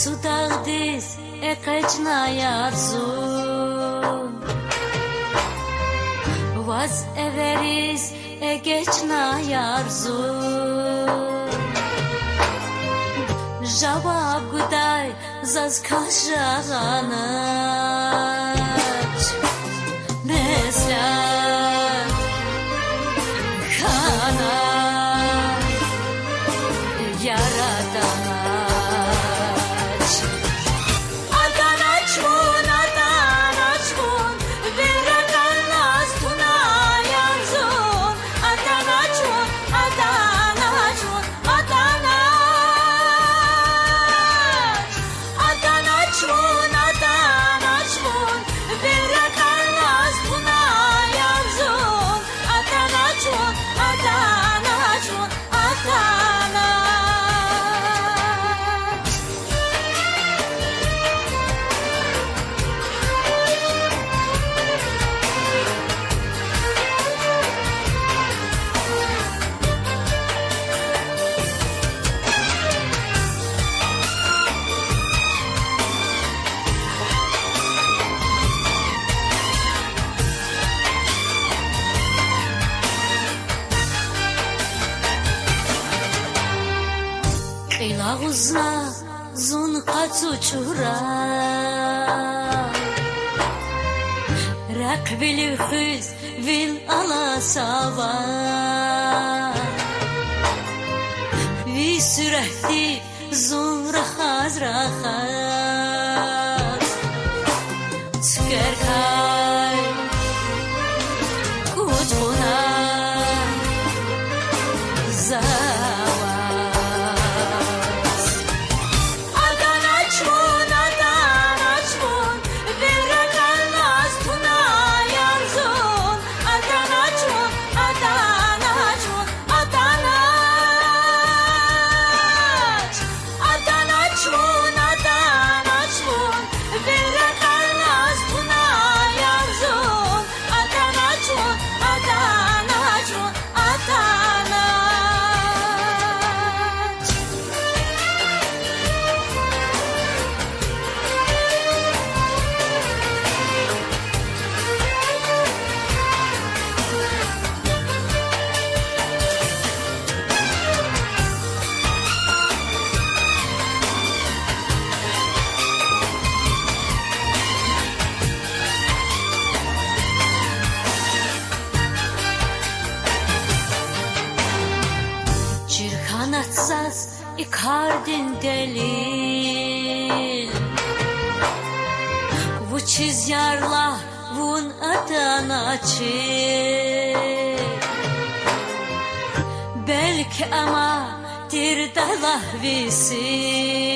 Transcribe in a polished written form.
Цудагдис экечная арзу Ваз эверис экечная арзу Жаба гудай заскажанач Месля хана яраданач Атаначун атаначун веракалнас тунаянзун Атаначун атаначун атанач Атаначун атаначун веракалнас тунаянзун Атаначун атаначун атанач Qilağuzna zun qaçuçura Rakbili xüz vil ala sava Vi sürəhdi zun raxaz raxaz Çıkarkay kuçuna Çirkanatsaz ikardin delil Bu çizyarla vun adanaçı Belki ama dir dalah visi